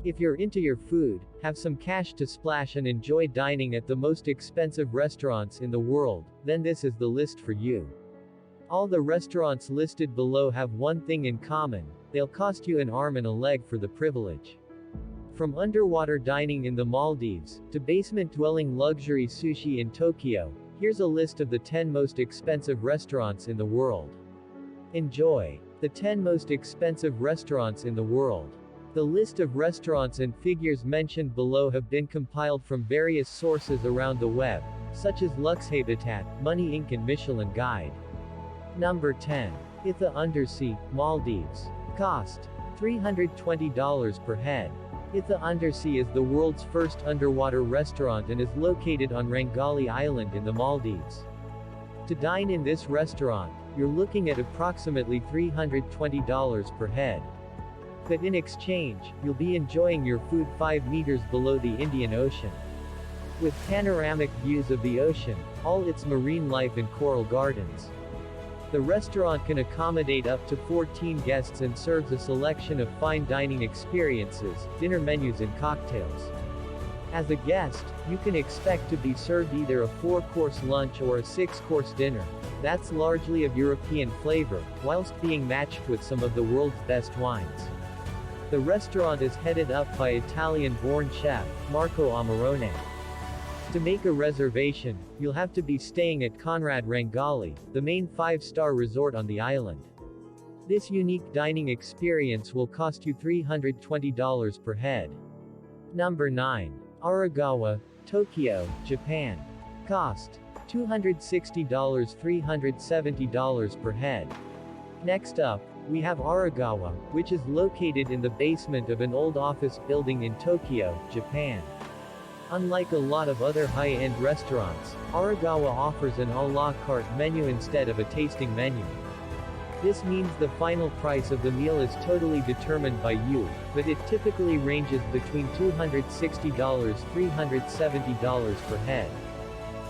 If you're into your food, have some cash to splash and enjoy dining at the most expensive restaurants in the world, then this is the list for you. All the restaurants listed below have one thing in common: they'll cost you an arm and a leg for the privilege. From underwater dining in the Maldives, to basement-dwelling luxury sushi in Tokyo, here's a list of the 10 most expensive restaurants in the world. Enjoy. The 10 most expensive restaurants in the world. The list of restaurants and figures mentioned below have been compiled from various sources around the web, such as Lux Habitat, Money Inc. and Michelin Guide. Number 10. Ibiza Undersea, Maldives. Cost: $320 per head. Ibiza Undersea is the world's first underwater restaurant and is located on Rangali Island in the Maldives. To dine in this restaurant, you're looking at approximately $320 per head. But in exchange, you'll be enjoying your food 5 meters below the Indian Ocean. With panoramic views of the ocean, all its marine life and coral gardens. The restaurant can accommodate up to 14 guests and serves a selection of fine dining experiences, dinner menus and cocktails. As a guest, you can expect to be served either a 4-course lunch or a 6-course dinner. That's largely of European flavor, whilst being matched with some of the world's best wines. The restaurant is headed up by Italian-born chef, Marco Amarone. To make a reservation, you'll have to be staying at Conrad Rangali, the main 5-star resort on the island. This unique dining experience will cost you $320 per head. Number 9. Aragawa, Tokyo, Japan. Cost: $260 $370 per head. Next up, we have Aragawa, which is located in the basement of an old office building in Tokyo, Japan. Unlike a lot of other high-end restaurants, Aragawa offers an à la carte menu instead of a tasting menu. This means the final price of the meal is totally determined by you, but it typically ranges between $260 $370 per head.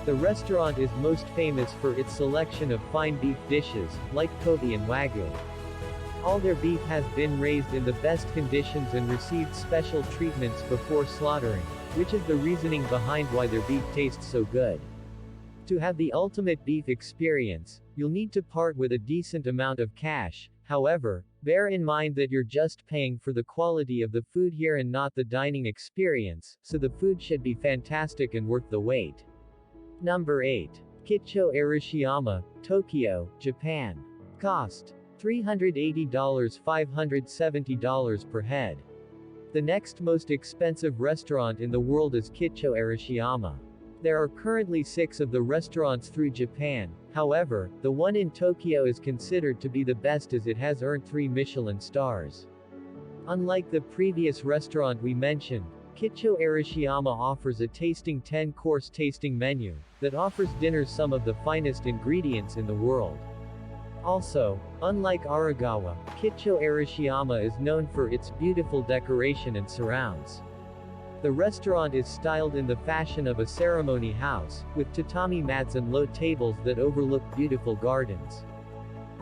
The restaurant is most famous for its selection of fine beef dishes, like Kobe and Wagyu. All their beef has been raised in the best conditions and received special treatments before slaughtering, which is the reasoning behind why their beef tastes so good. To have the ultimate beef experience, you'll need to part with a decent amount of cash. However, bear in mind that you're just paying for the quality of the food here and not the dining experience, so the food should be fantastic and worth the wait. Number 8. Kitcho Arashiyamo, Tokyo, Japan. Cost: $380 $570 per head. The next most expensive restaurant in the world is Kitcho Arashiyamo. There are currently 6 of the restaurants through Japan. However, the one in Tokyo is considered to be the best as it has earned 3 Michelin stars. Unlike the previous restaurant we mentioned, Kitcho Arashiyamo offers a tasting 10-course tasting menu that offers dinners some of the finest ingredients in the world. Also, unlike Aragawa, Kitcho Arashiyamo is known for its beautiful decoration and surrounds. The restaurant is styled in the fashion of a ceremony house, with tatami mats and low tables that overlook beautiful gardens.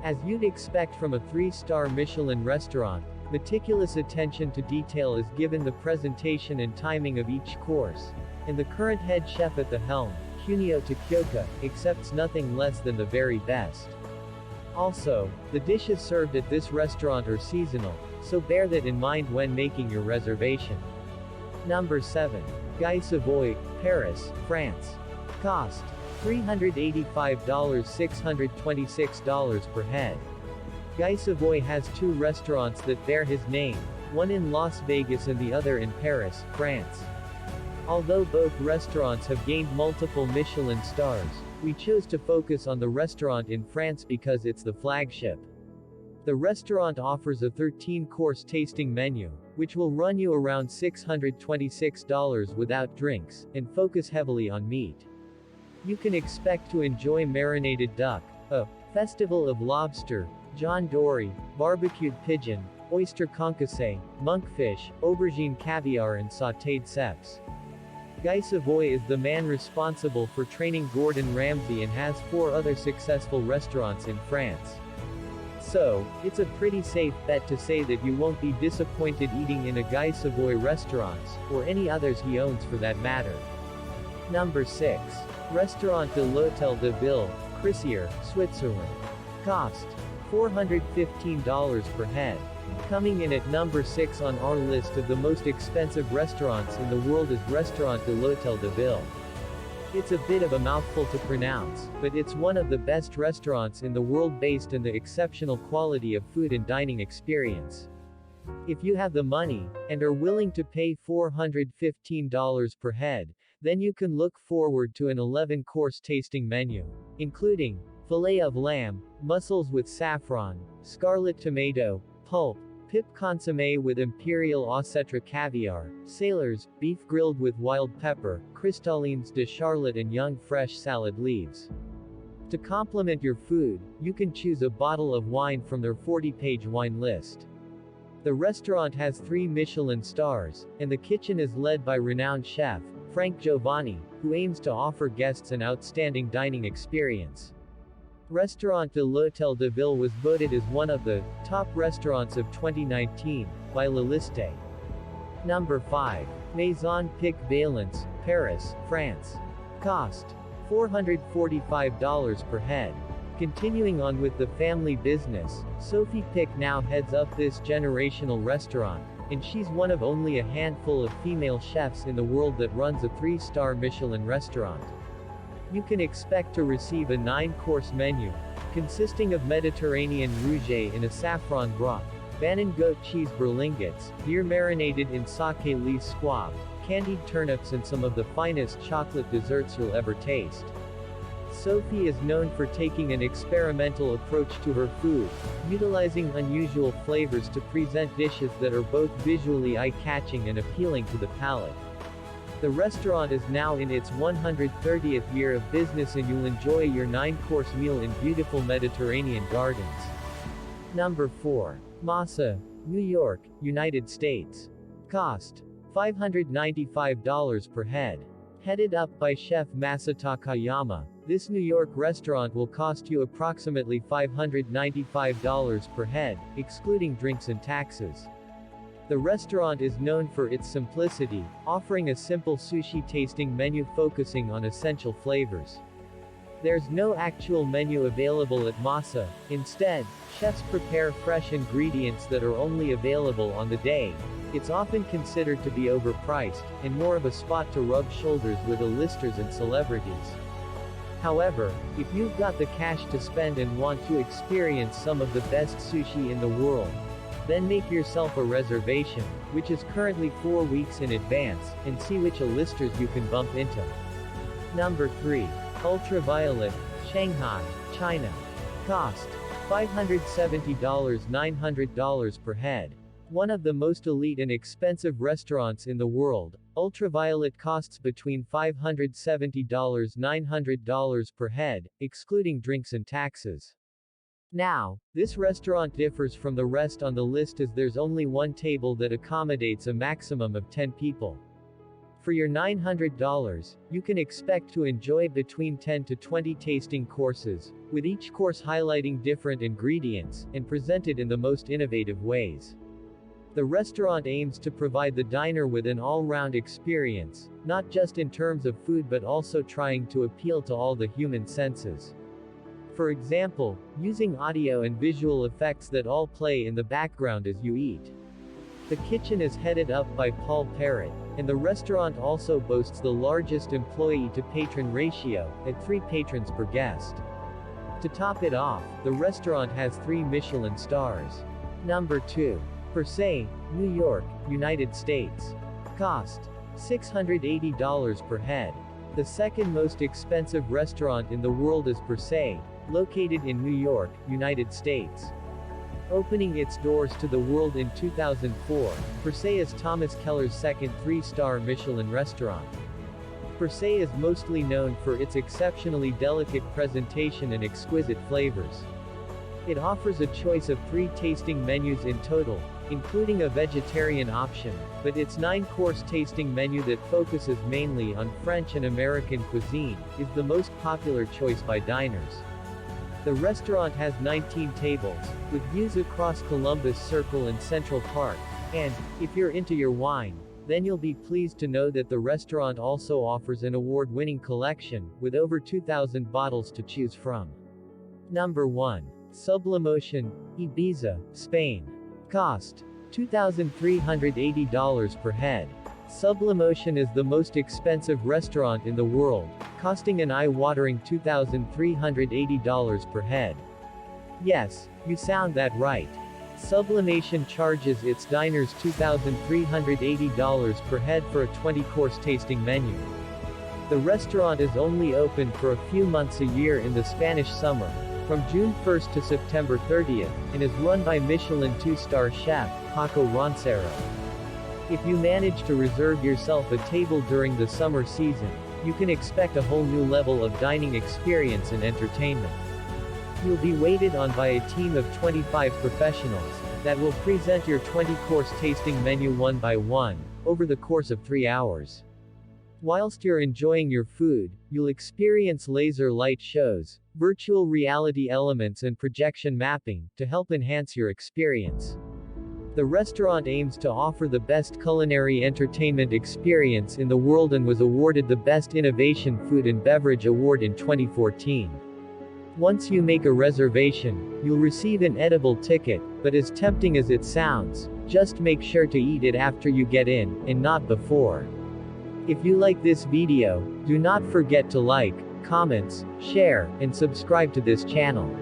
As you'd expect from a 3-star Michelin restaurant, meticulous attention to detail is given the presentation and timing of each course, and the current head chef at the helm, Kunio Takioka, accepts nothing less than the very best. Also, the dishes served at this restaurant are seasonal, so bear that in mind when making your reservation. Number 7. Guy Savoy, Paris, France. Cost: $385 $626 per head. Guy Savoy has 2 restaurants that bear his name, one in Las Vegas and the other in Paris, France. Although both restaurants have gained multiple Michelin stars, we chose to focus on the restaurant in France because it's the flagship. The restaurant offers a 13-course tasting menu, which will run you around $626 without drinks, and focus heavily on meat. You can expect to enjoy marinated duck, a festival of lobster, John Dory, barbecued pigeon, oyster concassé, monkfish, aubergine caviar and sautéed cèpes. Guy Savoy is the man responsible for training Gordon Ramsay and has 4 other successful restaurants in France. So, it's a pretty safe bet to say that you won't be disappointed eating in a Guy Savoy restaurants, or any others he owns for that matter. Number 6. Restaurant de l'Hôtel de Ville, Crisser, Switzerland. Cost: $415 per head. Coming in at number 6 on our list of the most expensive restaurants in the world is Restaurant de l'Hôtel de Ville. It's a bit of a mouthful to pronounce, but it's one of the best restaurants in the world based on the exceptional quality of food and dining experience. If you have the money, and are willing to pay $415 per head, then you can look forward to an 11-course tasting menu, including fillet of lamb, mussels with saffron, scarlet tomato, pulp, pip consommé with imperial Océtre caviar, sailors, beef grilled with wild pepper, cristallines de charlotte and young fresh salad leaves. To complement your food, you can choose a bottle of wine from their 40-page wine list. The restaurant has 3 Michelin stars, and the kitchen is led by renowned chef, Frank Giovanni, who aims to offer guests an outstanding dining experience. Restaurant de l'Hôtel de Ville was voted as one of the top restaurants of 2019 by La Liste. Number 5. Maison Pic Valence, Paris, France. Cost: $445 per head. Continuing on with the family business, Sophie Pic now heads up this generational restaurant, and she's one of only a handful of female chefs in the world that runs a 3-star Michelin restaurant. You can expect to receive a 9-course menu, consisting of Mediterranean rouget in a saffron broth, Bannon goat cheese berlingots, beer marinated in sake leaf squab, candied turnips and some of the finest chocolate desserts you'll ever taste. Sophie is known for taking an experimental approach to her food, utilizing unusual flavors to present dishes that are both visually eye-catching and appealing to the palate. The restaurant is now in its 130th year of business and you'll enjoy your 9-course meal in beautiful Mediterranean gardens. Number 4. Masa, New York, United States. Cost: $595 per head. Headed up by chef Masa Takayama, this New York restaurant will cost you approximately $595 per head, excluding drinks and taxes. The restaurant is known for its simplicity, offering a simple sushi tasting menu focusing on essential flavors. There's no actual menu available at Masa. Instead, chefs prepare fresh ingredients that are only available on the day. It's often considered to be overpriced, and more of a spot to rub shoulders with A-listers and celebrities. However, if you've got the cash to spend and want to experience some of the best sushi in the world, then make yourself a reservation, which is currently 4 weeks in advance, and see which A-listers you can bump into. Number 3. Ultraviolet, Shanghai, China. Cost: $570 $900 per head. One of the most elite and expensive restaurants in the world, Ultraviolet costs between $570 $900 per head, excluding drinks and taxes. Now, this restaurant differs from the rest on the list as there's only one table that accommodates a maximum of 10 people. For your $900, you can expect to enjoy between 10 to 20 tasting courses, with each course highlighting different ingredients, and presented in the most innovative ways. The restaurant aims to provide the diner with an all-round experience, not just in terms of food but also trying to appeal to all the human senses. For example, using audio and visual effects that all play in the background as you eat. The kitchen is headed up by Paul Parrott, and the restaurant also boasts the largest employee-to-patron ratio, at 3 patrons per guest. To top it off, the restaurant has 3 Michelin stars. Number 2. Per se, New York, United States. Cost: $680 per head. The second most expensive restaurant in the world is Per se, located in New York, United States. Opening its doors to the world in 2004, Per se is Thomas Keller's second 3-star Michelin restaurant. Per se is mostly known for its exceptionally delicate presentation and exquisite flavors. It offers a choice of 3 tasting menus in total, including a vegetarian option, but its 9-course tasting menu that focuses mainly on French and American cuisine, is the most popular choice by diners. The restaurant has 19 tables, with views across Columbus Circle and Central Park, and, if you're into your wine, then you'll be pleased to know that the restaurant also offers an award-winning collection, with over 2,000 bottles to choose from. Number 1. Sublimotion, Ibiza, Spain. Cost: $2,380 per head. Sublimotion is the most expensive restaurant in the world, costing an eye-watering $2,380 per head. Yes, you sound that right. Sublimation charges its diners $2,380 per head for a 20-course tasting menu. The restaurant is only open for a few months a year in the Spanish summer, from June 1st to September 30th, and is run by Michelin 2-star chef, Paco Roncero. If you manage to reserve yourself a table during the summer season, you can expect a whole new level of dining experience and entertainment. You'll be waited on by a team of 25 professionals that will present your 20-course tasting menu one by one, over the course of 3 hours. Whilst you're enjoying your food, you'll experience laser light shows, virtual reality elements and projection mapping, to help enhance your experience. The restaurant aims to offer the best culinary entertainment experience in the world and was awarded the Best Innovation Food and Beverage Award in 2014. Once you make a reservation, you'll receive an edible ticket, but as tempting as it sounds, just make sure to eat it after you get in, and not before. If you like this video, do not forget to like, comments, share, and subscribe to this channel.